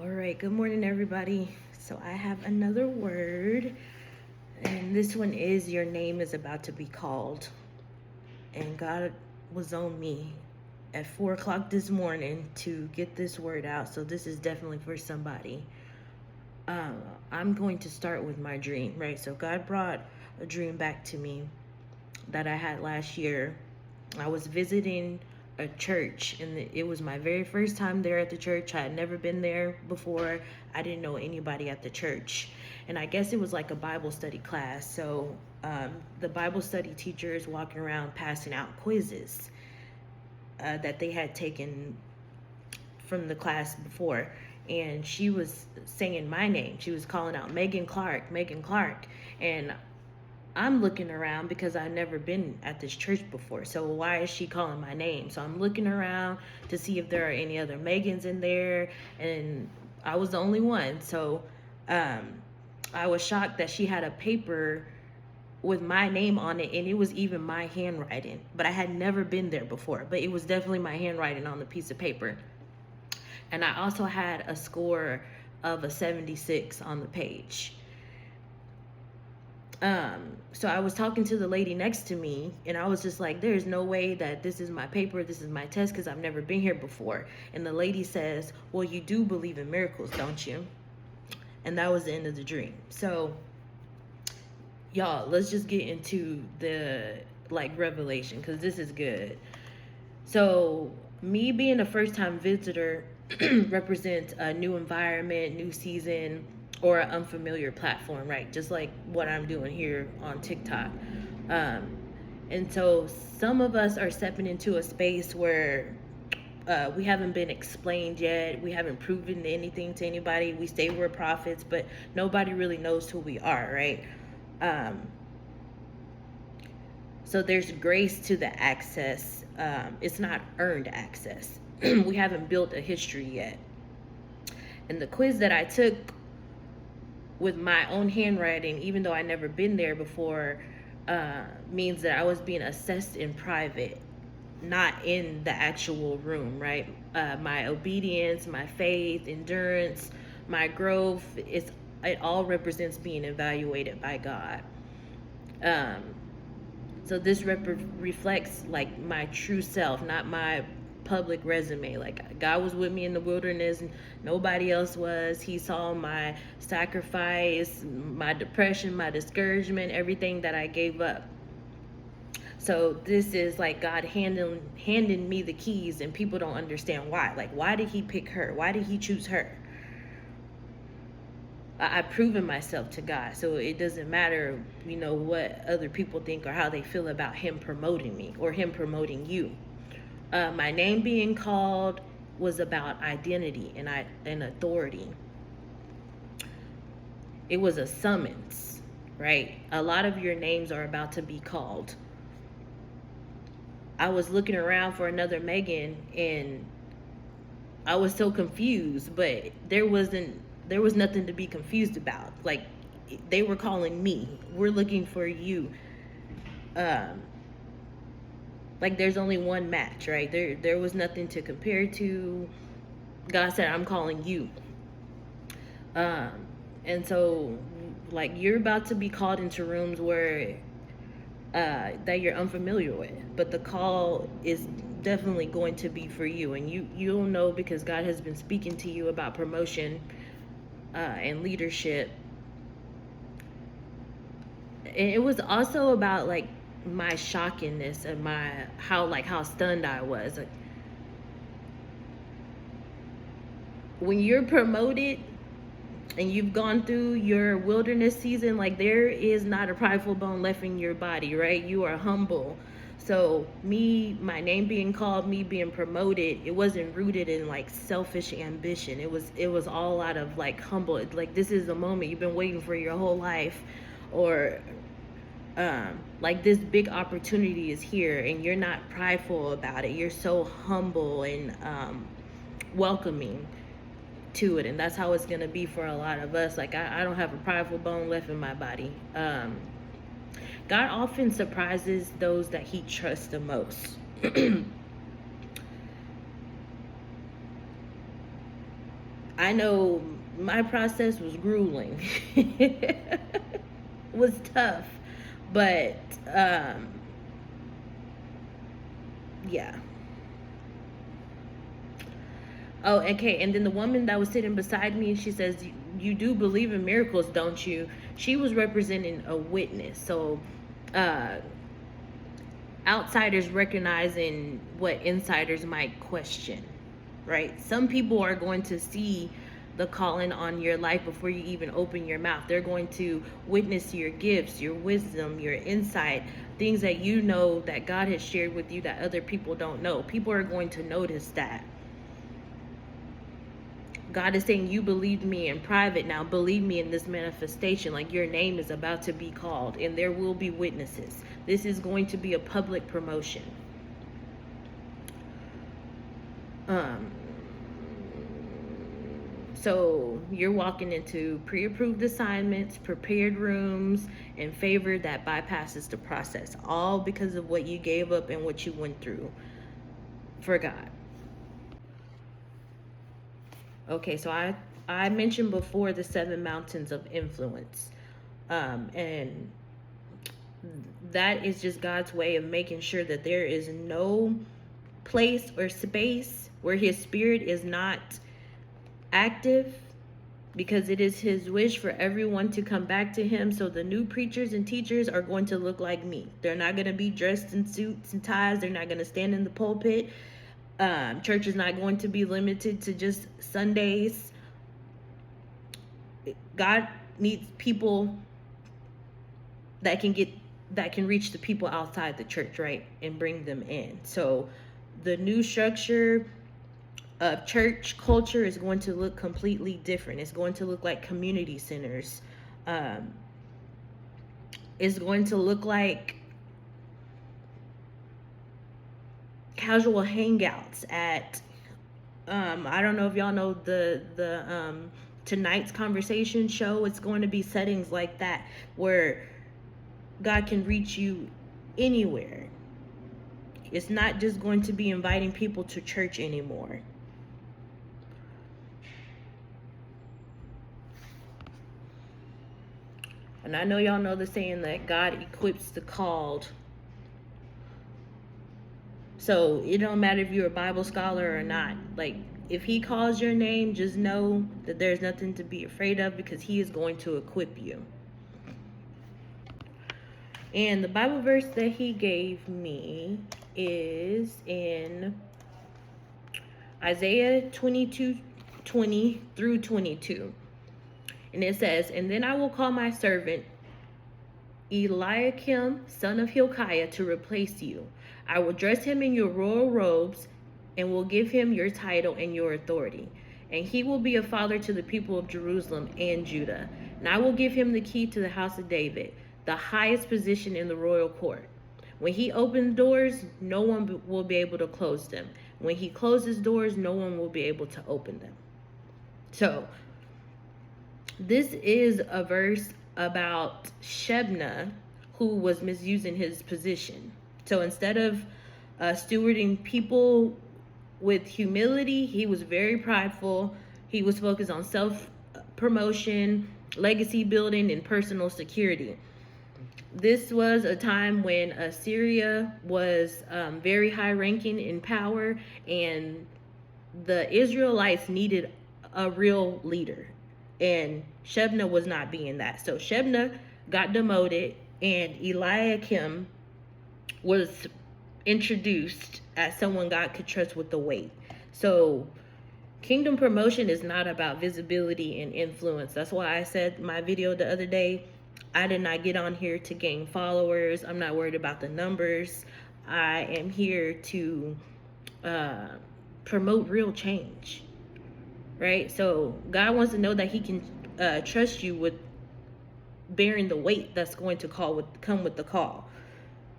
All right, good morning, everybody. So, I have another word, and this one is your name is about to be called. And God was on me at 4 o'clock this morning to get this word out. So, this is definitely for somebody. Um, I'm going to start with my dream, right? So, God brought a dream back to me that I had last year. I was visiting a church, and it was my very first time there at the church. I had never been there before. I didn't know anybody at the church, and I guess it was like a Bible study class. So the Bible study teachers walking around passing out quizzes that they had taken from the class before, and she was saying my name. She was calling out Megan Clark, Megan Clark, and I'm looking around because I've never been at this church before. So why is she calling my name? So I'm looking around to see if there are any other Megans in there, and I was the only one. So I was shocked that she had a paper with my name on it, and it was even my handwriting. But I had never been there before, but it was definitely my handwriting on the piece of paper. And I also had a score of a 76 on the page. So I was talking to the lady next to me, and I was just like, there's no way that this is my paper, this is my test, because I've never been here before. And the lady says, well, you do believe in miracles, don't you? And that was the end of the dream. So y'all, let's just get into the revelation, because this is good. So me being a first time visitor represents a new environment, new season, or an unfamiliar platform, right? Just like what I'm doing here on TikTok. And so some of us are stepping into a space where we haven't been explained yet. We haven't proven anything to anybody. We say we're prophets, but nobody really knows who we are, right? So there's grace to the access. It's not earned access. We haven't built a history yet. And the quiz that I took with my own handwriting, even though I never been there before, means that I was being assessed in private, not in the actual room, right? My obedience, my faith, endurance, my growth, it all represents being evaluated by God. So this reflects like my true self, not my public resume. Like, God was with me in the wilderness, and nobody else was. He saw my sacrifice, my depression, my discouragement, everything that I gave up. So this is like God handing me the keys, and people don't understand why. Like, why did he pick her? Why did he choose her? I've proven myself to God, so it doesn't matter, what other people think or how they feel about him promoting me or him promoting you. My name being called was about identity and authority. It was a summons, right? A lot of your names are about to be called. I was looking around for another Megan, and I was so confused, but there was nothing to be confused about. Like, they were calling me. We're looking for you. Like, there's only one match, right? There was nothing to compare to. God said, I'm calling you. And so, like, you're about to be called into rooms where that you're unfamiliar with, but the call is definitely going to be for you, and you'll know because God has been speaking to you about promotion and leadership. And it was also about like my shockingness and how stunned I was. Like, when you're promoted and you've gone through your wilderness season, like, there is not a prideful bone left in your body, right? You are humble. So my name being called, me being promoted, it wasn't rooted in like selfish ambition. It was all out of like humble. Like, this is the moment you've been waiting for your whole life, or like, this big opportunity is here, and you're not prideful about it. You're so humble and welcoming to it, and that's how it's gonna be for a lot of us. Like, I don't have a prideful bone left in my body. God often surprises those that he trusts the most. I know my process was grueling. It was tough, but yeah. Oh, okay. And then the woman that was sitting beside me, she says, "You do believe in miracles, don't you?" She was representing a witness. So, uh, outsiders recognizing what insiders might question, right? Some people are going to see the calling on your life before you even open your mouth. They're going to witness your gifts, your wisdom, your insight, things that you know that God has shared with you that other people don't know. People are going to notice that. God is saying, you believed me in private, now believe me in this manifestation. Like, your name is about to be called and there will be witnesses. This is going to be a public promotion. So you're walking into pre-approved assignments, prepared rooms, and favor that bypasses the process, all because of what you gave up and what you went through for God. Okay, so I mentioned before the 7 mountains of influence, and that is just God's way of making sure that there is no place or space where His Spirit is not active, because it is His wish for everyone to come back to Him. So the new preachers and teachers are going to look like me. They're not going to be dressed in suits and ties. They're not going to stand in the pulpit. Church is not going to be limited to just Sundays. God needs people that can reach the people outside the church, right, and bring them in. So the new structure of church culture is going to look completely different. It's going to look like community centers. It's going to look like casual hangouts at I don't know if y'all know the tonight's conversation show. It's going to be settings like that where God can reach you anywhere. It's not just going to be inviting people to church anymore. And I know y'all know the saying that God equips the called. So it don't matter if you're a Bible scholar or not. Like, if He calls your name, just know that there's nothing to be afraid of, because He is going to equip you. And the Bible verse that He gave me is in Isaiah 22:20 through 22. And it says, "And then I will call my servant Eliakim, son of Hilkiah, to replace you. I will dress him in your royal robes and will give him your title and your authority. And he will be a father to the people of Jerusalem and Judah. And I will give him the key to the house of David, the highest position in the royal court. When he opens doors, no one will be able to close them. When he closes doors, no one will be able to open them." So this is a verse about Shebna, who was misusing his position. So instead of stewarding people with humility, he was very prideful. He was focused on self-promotion, legacy building, and personal security. This was a time when Assyria was very high-ranking in power, and the Israelites needed a real leader. And Shebna was not being that. So Shebna got demoted, and Eliakim was introduced as someone God could trust with the weight. So kingdom promotion is not about visibility and influence. That's why I said in my video the other day, I did not get on here to gain followers. I'm not worried about the numbers. I am here to promote real change. Right? So God wants to know that He can trust you with bearing the weight that's going to come with the call.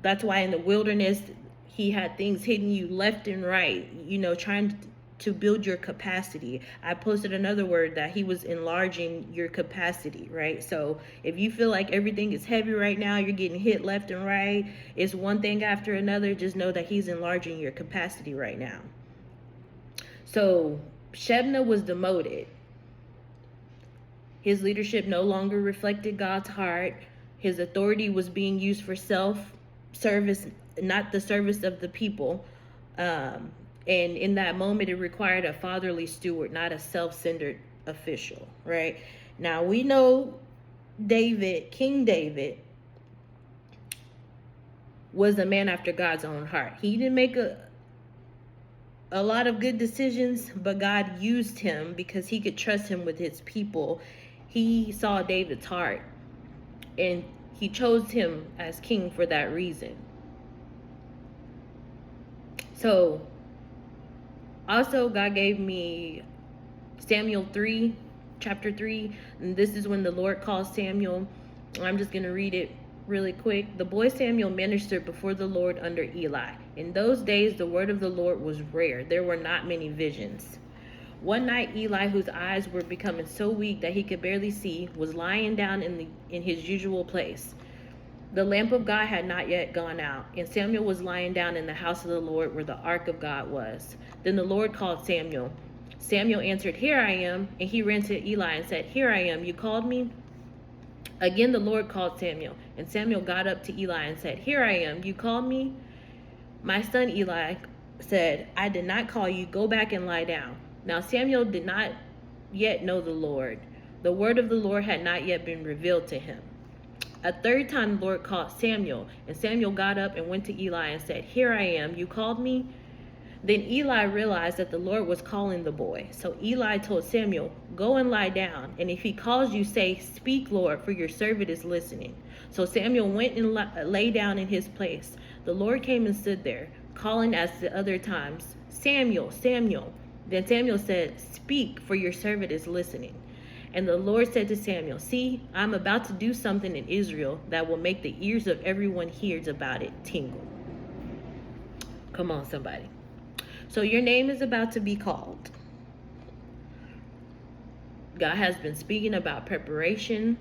That's why in the wilderness, He had things hitting you left and right, trying to build your capacity. I posted another word that He was enlarging your capacity, right? So if you feel like everything is heavy right now, you're getting hit left and right, it's one thing after another, just know that He's enlarging your capacity right now. So Shebna was demoted, His leadership no longer reflected God's heart. His authority was being used for self-service, not the service of the people. And in that moment, it required a fatherly steward, not a self-centered official, right? Now, we know David, King David, was a man after God's own heart. He didn't make a lot of good decisions, but God used him because he could trust him with his people. He saw David's heart, and he chose him as king for that reason. So, also, God gave me Samuel 3, chapter 3, and this is when the Lord calls Samuel. I'm just going to read it really quick. The boy Samuel ministered before the Lord under Eli. In those days, the word of the Lord was rare. There were not many visions. One night, Eli, whose eyes were becoming so weak that he could barely see, was lying down in his usual place. The lamp of God had not yet gone out, and Samuel was lying down in the house of the Lord where the ark of God was. Then the Lord called Samuel. Samuel answered, "Here I am." And he ran to Eli and said, "Here I am. You called me?" Again the Lord called Samuel, and Samuel got up to Eli and said, "Here I am. You called me?" "My son," Eli said, "I did not call you. Go back and lie down." Now Samuel did not yet know the Lord. The word of the Lord had not yet been revealed to him. A third time the Lord called Samuel, and Samuel got up and went to Eli and said, "Here I am. You called me?" Then Eli realized that the Lord was calling the boy. So Eli told Samuel, "Go and lie down, and if he calls you, say, 'Speak, Lord, for your servant is listening.'" So Samuel went and lay down in his place. The Lord came and stood there, calling as the other times, "Samuel, Samuel." Then Samuel said, "Speak, for your servant is listening." And the Lord said to Samuel, "See, I'm about to do something in Israel that will make the ears of everyone who hears about it tingle." Come on, somebody. So your name is about to be called. God has been speaking about preparation.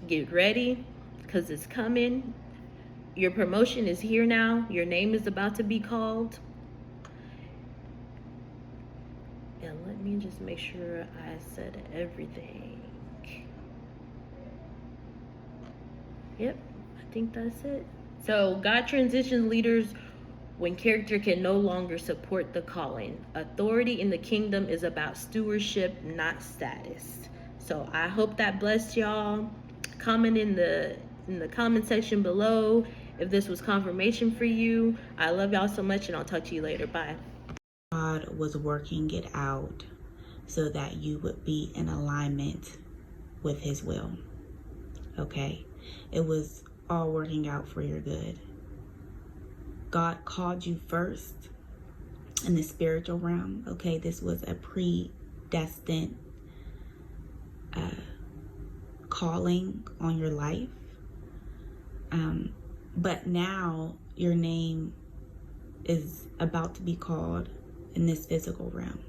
Get ready, because it's coming. Your promotion is here now. Your name is about to be called. And let me just make sure I said everything. Yep, I think that's it. So God transitions leaders when character can no longer support the calling. Authority in the kingdom is about stewardship, not status. So I hope that blessed y'all. Comment in the comment section below if this was confirmation for you. I love y'all so much, and I'll talk to you later. Bye. God was working it out so that you would be in alignment with his will. Okay? It was all working out for your good. God called you first in the spiritual realm. Okay, this was a predestined calling on your life. But now your name is about to be called in this physical realm.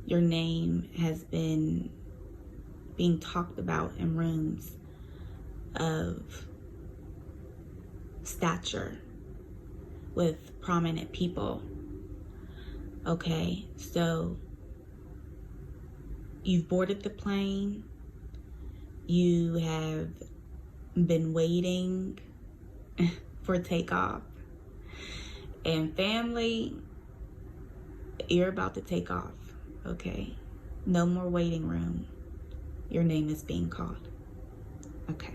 Your name has been being talked about in rooms of stature with prominent people. Okay, so you've boarded the plane. You have been waiting for takeoff. And family, you're about to take off. Okay, no more waiting room. Your name is being called. Okay.